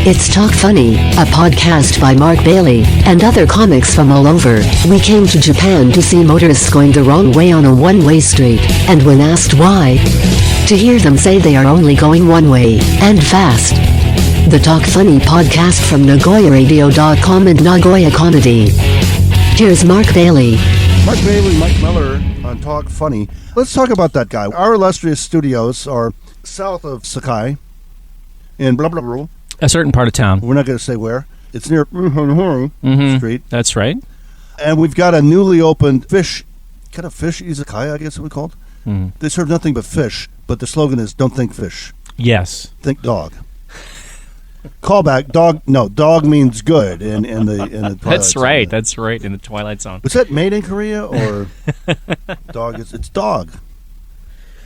It's Talk Funny, a podcast by Mark Bailey and other comics from all over. We came to Japan to see motorists going the wrong way on a one-way street, and when asked why, to hear them say they are only going one way, and fast. The Talk Funny podcast from NagoyaRadio.com and Nagoya Comedy. Here's Mark Bailey. Mark Bailey, Mike Miller on Talk Funny. Let's talk about that guy. Our illustrious studios are south of Sakai in blah, blah, blah. A certain part of town. We're not going to say where. It's near Street. That's right. And we've got a newly opened fish izakaya, I guess it would be called. They serve nothing but fish, but the slogan is don't think fish. Yes. Think dog. Callback, dog. No, dog means good in the Twilight That's Zone. right. That's right, in the Twilight Zone. Was that made in Korea or dog? It's dog.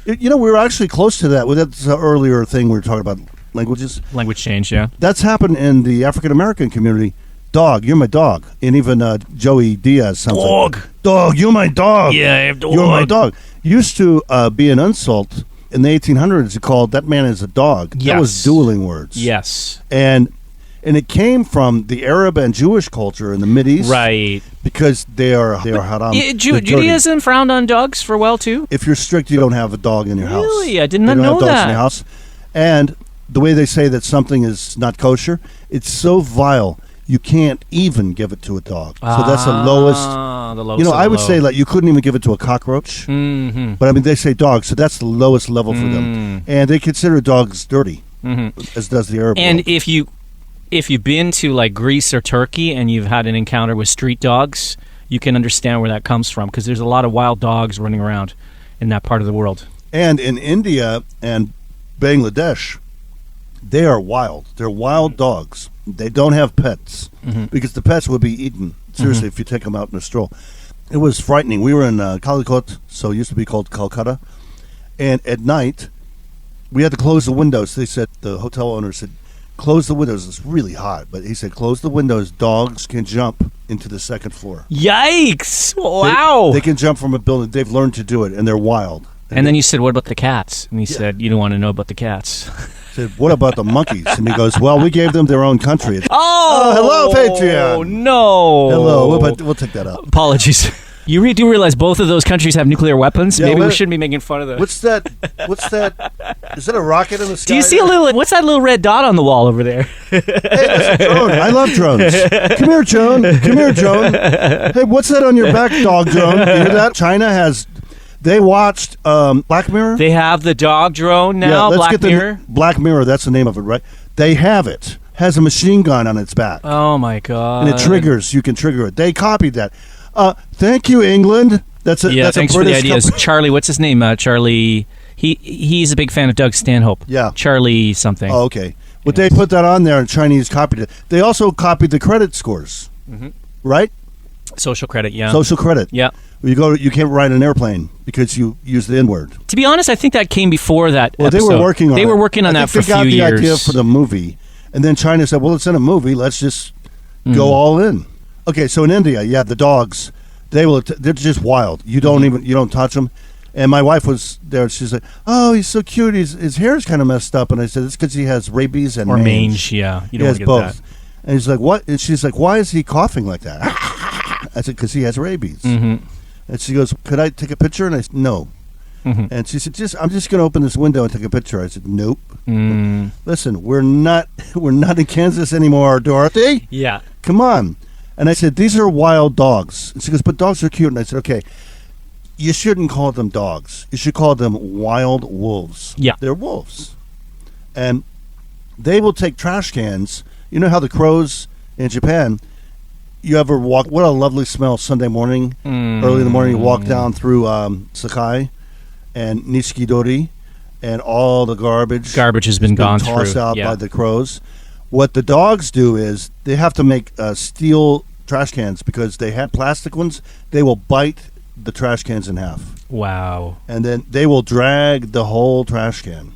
We were actually close to that. That's the earlier thing we were talking about. Languages. Language change, yeah. That's happened in the African American community. Dog, you're my dog. And even Joey Diaz sounds Dog. like dog, you're my dog. Yeah, I have dog. You're my dog. Used to be an insult in the 1800s. It called that man is a dog. Yes. That was dueling words. Yes. And it came from the Arab and Jewish culture in the Mideast. Right. Because they are haram. Yeah, Judaism frowned on dogs for a while, too? If you're strict, you don't have a dog in your house. Really? I did not You don't know have dogs that. in your house. And the way they say that something is not kosher, it's so vile you can't even give it to a dog. So that's the lowest. The lowest. I would say like you couldn't even give it to a cockroach. Mm-hmm. But I mean, they say dogs, so that's the lowest level for them, and they consider dogs dirty, as does the Arab And world. if you've been to like Greece or Turkey and you've had an encounter with street dogs, you can understand where that comes from because there's a lot of wild dogs running around in that part of the world. And in India and Bangladesh, they are wild. They're wild dogs. They don't have pets because the pets would be eaten. Seriously, if you take them out in a stroll. It was frightening. We were in Calicut, so it used to be called Calcutta. And at night, we had to close the windows. They said, the hotel owner said, close the windows. It's really hot. But he said, close the windows. Dogs can jump into the second floor. Yikes! Wow! They can jump from a building. They've learned to do it, and they're wild. And then you said, what about the cats? And he said, you don't want to know about the cats. Said, what about the monkeys? And he goes, well, we gave them their own country. Oh, hello, Patreon. No. Hello, we'll take that out. Apologies. You do realize both of those countries have nuclear weapons? Yeah, Maybe we shouldn't be making fun of them. What's that? Is that a rocket in the sky? Do you see what's that little red dot on the wall over there? Hey, that's a drone. I love drones. Come here, Joan. Hey, what's that on your back, dog drone? You hear that? China has... They watched Black Mirror. They have the dog drone now, let's Black get Mirror. Black Mirror, that's the name of it, right? They have it. Has a machine gun on its back. Oh, my God. And it triggers. You can trigger it. They copied that. Thank you, England. That's a thanks a for the British ideas. company. Charlie, what's his name? Charlie. He's a big fan of Doug Stanhope. Yeah. Charlie something. Oh, okay. But they put that on there and Chinese copied it. They also copied the credit scores. Right? Social credit, yeah. Social credit. Yeah. You can't ride an airplane because you use the N-word. To be honest, I think that came before that Well, episode. They were working on it. They were working on that for a few years. They got the idea for the movie, and then China said, well, it's in a movie. Let's just go all in. Okay, so in India, the dogs, they're just wild. You don't touch them. And my wife was there. She's like, oh, he's so cute. His hair's kind of messed up. And I said, it's because he has rabies and mange. Yeah. You don't want to get both. that. And he's like, what? And she's like, why is he coughing like that? I said, because he has rabies. And she goes, could I take a picture? And I said, no. And she said, I'm just going to open this window and take a picture. I said, nope. Listen, we're not in Kansas anymore, Dorothy. Yeah. Come on. And I said, these are wild dogs. And she goes, but dogs are cute. And I said, okay, you shouldn't call them dogs. You should call them wild wolves. Yeah. They're wolves. And they will take trash cans. You know how the crows in Japan, you ever walk, what a lovely smell Sunday morning, early in the morning, you walk down through Sakai and Nishikidori, and all the garbage has been gone tossed through. out by the crows. What the dogs do is they have to make steel trash cans because they had plastic ones. They will bite the trash cans in half. Wow. And then they will drag the whole trash can.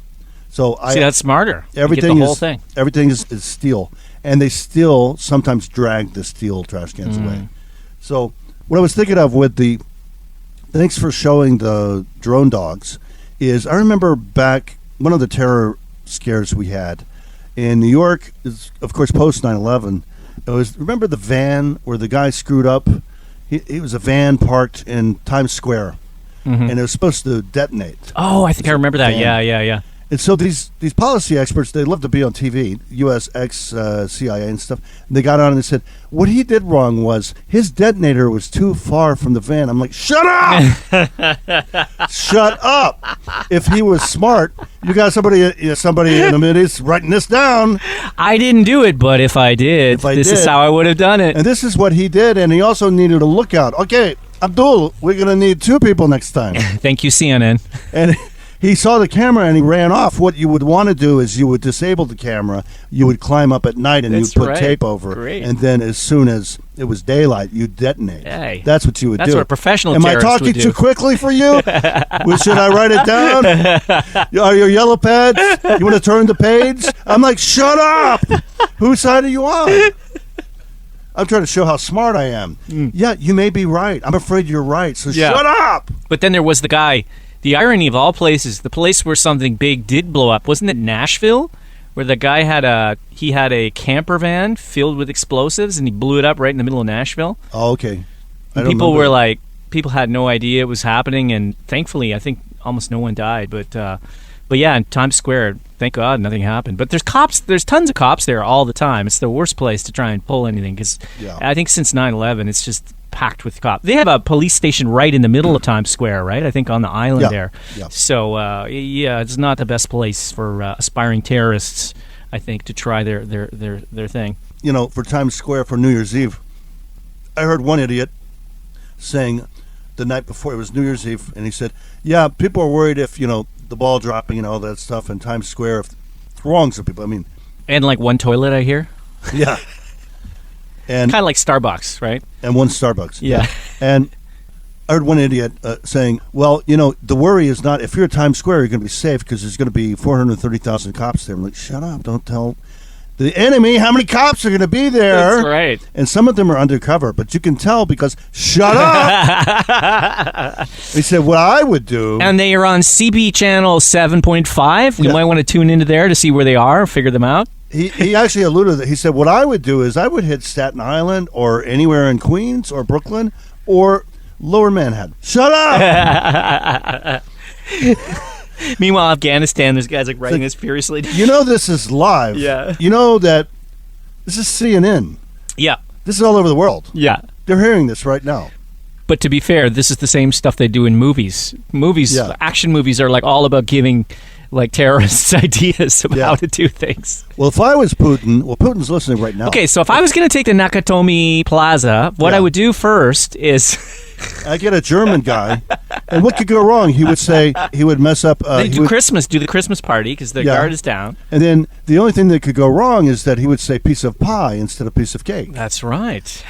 So See, that's smarter. Everything you get the whole is thing. Everything is steel, and they still sometimes drag the steel trash cans away. So what I was thinking of with the thanks for showing the drone dogs is I remember back one of the terror scares we had In New York, is of course post 9/11. It was, remember the van where the guy screwed up? He was a van parked in Times Square, and it was supposed to detonate. Oh, I think I remember that. Van. Yeah. And so these policy experts, they love to be on TV, US CIA and stuff. And they got on and they said, what he did wrong was his detonator was too far from the van. I'm like, shut up! Shut up! If he was smart, you got somebody in the Middle East writing this down. I didn't do it, but if I did, this is how I would have done it. And this is what he did, and he also needed a lookout. Okay, Abdul, we're going to need 2 people next time. Thank you, CNN. And he saw the camera and he ran off. What you would want to do is you would disable the camera. You would climb up at night and That's you'd put right. tape over. Great. And then as soon as it was daylight, you'd detonate. Hey, that's what you would That's do. what a professional Am I terrorist talking would do. too quickly for you? Should I write it down? Are your yellow pads? You want to turn the page? I'm like, shut up! Whose side are you on? I'm trying to show how smart I am. Yeah, you may be right. I'm afraid you're right. So shut up! But then there was the guy. The irony of all places, the place where something big did blow up, wasn't it Nashville? Where the guy had a camper van filled with explosives and he blew it up right in the middle of Nashville. Oh, okay. And people were like, people had no idea it was happening, and thankfully, I think almost no one died. But yeah, in Times Square, thank God, nothing happened. But there's cops. There's tons of cops there all the time. It's the worst place to try and pull anything because I think since 9/11, it's just packed with cops. They have a police station right in the middle of Times Square, right? I think on the island there. Yeah. So it's not the best place for aspiring terrorists, I think, to try their thing. You know, for Times Square for New Year's Eve, I heard one idiot saying the night before, it was New Year's Eve, and he said, yeah, people are worried if, the ball dropping and all that stuff in Times Square, if it's wrong some people. I mean, And like one toilet, I hear. yeah. And Kind of like Starbucks, right? and one Starbucks. Yeah. And I heard one idiot saying, well, the worry is not, if you're at Times Square, you're going to be safe because there's going to be 430,000 cops there. I'm like, shut up. Don't tell the enemy how many cops are going to be there. That's right. And some of them are undercover, but you can tell because, shut up. He said, what I would do. And they are on CB channel 7.5. We might want to tune into there to see where they are, figure them out. He actually alluded to that. He said, what I would do is I would hit Staten Island or anywhere in Queens or Brooklyn or Lower Manhattan. Shut up. Meanwhile, Afghanistan, there's guys like writing this furiously. This is live. Yeah. You know that this is CNN. Yeah. This is all over the world. Yeah. They're hearing this right now. But to be fair, this is the same stuff they do in movies. Action movies are like all about giving like terrorists ideas of how to do things. Well, if I was Putin, Putin's listening right now. Okay, so if I was going to take the Nakatomi Plaza, what I would do first is I get a German guy, and what could go wrong? He would say he would mess up. do the Christmas party because the guard is down. And then the only thing that could go wrong is that he would say piece of pie instead of piece of cake. That's right.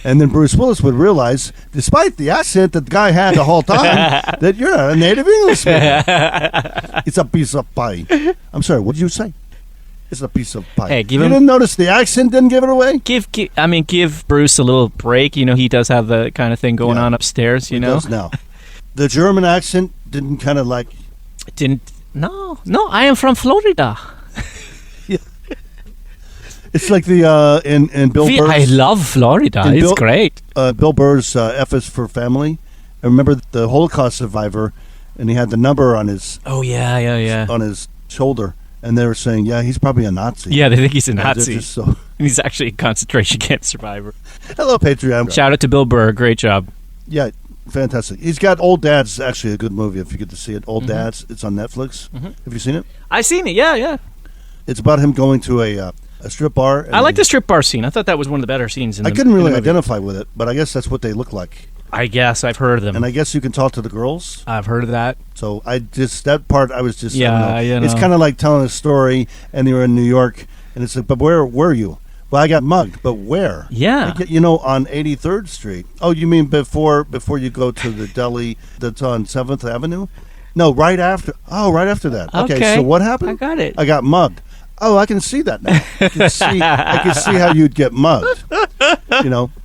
And then Bruce Willis would realize, despite the accent that the guy had the whole time, that you're not a native Englishman. It's a piece of pie. I'm sorry, what did you say? It's a piece of pie. Hey, you didn't notice the accent didn't give it away? Give Bruce a little break. He does have the kind of thing going on upstairs, He does now. The German accent didn't kind of like... No, I am from Florida. It's like the in Bill Burr's... I love Florida. It's great. Bill Burr's F is for Family. I remember the Holocaust survivor, and he had the number on his... Oh, yeah. On his shoulder. And they were saying, yeah, he's probably a Nazi. Yeah, they think he's a Nazi. Just so... He's actually a concentration camp survivor. Hello, Patreon. Shout out to Bill Burr. Great job. Yeah, fantastic. He's got Old Dads, actually a good movie if you get to see it. Old Dads. It's on Netflix. Have you seen it? I've seen it, yeah. It's about him going to a strip bar. And I like the strip bar scene. I thought that was one of the better scenes in the I couldn't really in the movie. identify with it, but I guess that's what they look like. I guess I've heard of them. And I guess you can talk to the girls. I've heard of that. So that part I was just... Yeah, It's kind of like telling a story, and you're in New York, and it's like, but where were you? Well, I got mugged, but where? Yeah. On 83rd Street. Oh, you mean before you go to the deli that's on 7th Avenue? No, right after. Oh, right after that. Okay, so what happened? I got it. I got mugged. Oh, I can see that now. I can see how you'd get mugged.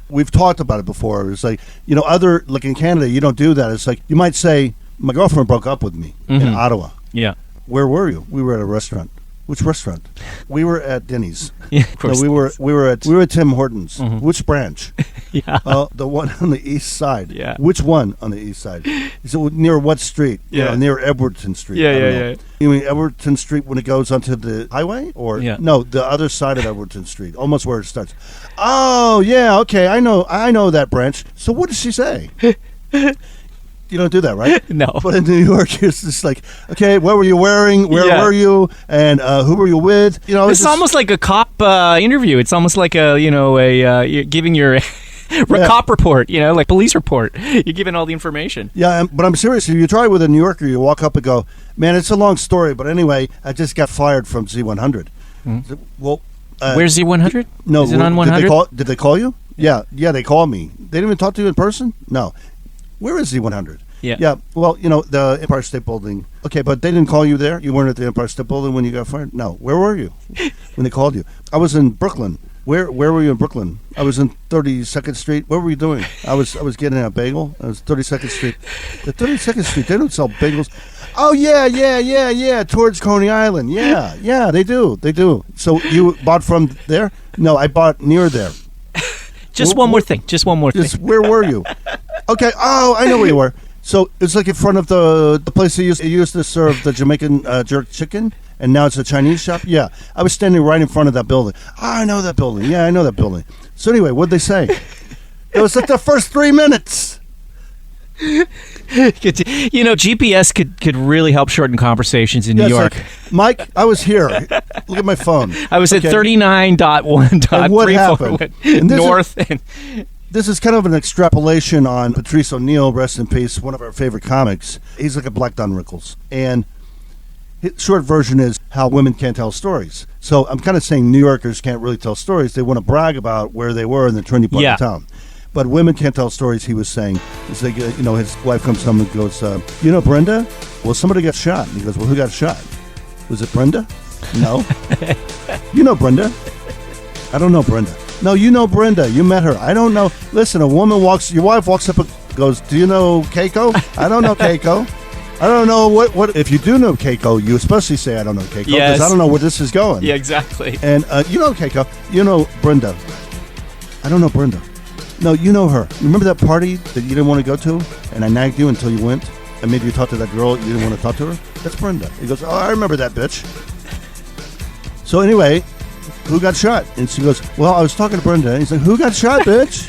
We've talked about it before. It's like, like in Canada, you don't do that. It's like, you might say, my girlfriend broke up with me in Ottawa. Yeah. Where were you? We were at a restaurant. Which restaurant? We were at Denny's. Yeah, of course. No, we were at Tim Hortons. Which branch? Yeah. The one on the east side. Yeah. Which one on the east side? Is it near what street? Yeah. Near Edwardton Street. Yeah, I don't yeah, know. yeah. You mean Edwardton Street when it goes onto the highway, or Yeah. no, the other side of Edwardton Street, almost where it starts. Oh yeah, okay, I know that branch. So what did she say? You don't do that, right? No. But in New York, it's just like, okay, what were you wearing? Where Yeah. were you? And who were you with? You know, It's almost like a cop interview. It's almost like you're giving your cop report, like police report. You're giving all the information. Yeah, but I'm serious. If you try with a New Yorker, you walk up and go, man, it's a long story, but anyway, I just got fired from Z100. Well, Where's Z100? no, Is it on 100? Did they call you? Yeah, they called me. They didn't even talk to you in person? No. Where is Z100? Yeah. Yeah, well, the Empire State Building. Okay, but they didn't call you there? You weren't at the Empire State Building when you got fired? No. Where were you when they called you? I was in Brooklyn. Where were you in Brooklyn? I was in 32nd Street. What were you doing? I was getting a bagel. I was 32nd Street. The 32nd Street, they don't sell bagels. Oh, yeah, towards Coney Island. Yeah, they do. So you bought from there? No, I bought near there. Just one more thing. Just where were you? Okay. Oh, I know where you were. So it's like in front of the place that used to serve the Jamaican jerk chicken, and now it's a Chinese shop. Yeah, I was standing right in front of that building. Oh, I know that building. Yeah, I know that building. So anyway, what'd they say? It was like the first 3 minutes. GPS could really help shorten conversations in New Yeah, it's York. like, Mike, I was here. Look at my phone. I was at Okay. 39.1.341 And this north. This is kind of an extrapolation on Patrice O'Neill, rest in peace, one of our favorite comics. He's like a Black Don Rickles. And his short version is how women can't tell stories. So I'm kind of saying New Yorkers can't really tell stories. They want to brag about where they were in the trendy part Yeah. of town. But women can't tell stories, he was saying. It's like, his wife comes home and goes, Brenda? Well, somebody got shot. And he goes, well, who got shot? Was it Brenda? No. You know Brenda. I don't know Brenda. No, you know Brenda. You met her. I don't know. Listen, your wife walks up and goes, do you know Keiko? I don't know Keiko. I don't know what. If you do know Keiko, you especially say, I don't know Keiko, because Yes. I don't know where this is going. Yeah, exactly. And you know Keiko. You know Brenda. I don't know Brenda. No, you know her. Remember that party that you didn't want to go to? And I nagged you until you went? And maybe you talked to that girl, you didn't want to talk to her? That's Brenda. He goes, oh, I remember that bitch. So anyway, who got shot? And she goes, well, I was talking to Brenda. And he's like, who got shot, bitch?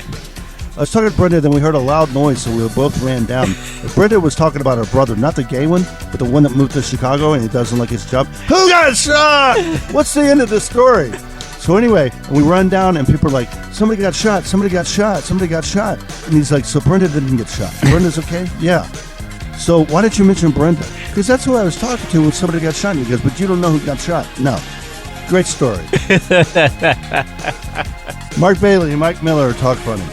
I was talking to Brenda, then we heard a loud noise, so we both ran down. Brenda was talking about her brother, not the gay one, but the one that moved to Chicago and he doesn't like his job. Who got shot? What's the end of this story? So anyway, we run down and people are like, somebody got shot, somebody got shot, somebody got shot. And he's like, so Brenda didn't get shot. Brenda's okay? Yeah. So why didn't you mention Brenda? Because that's who I was talking to when somebody got shot. And he goes, but you don't know who got shot. No. Great story. Mark Bailey and Mike Miller talk funny.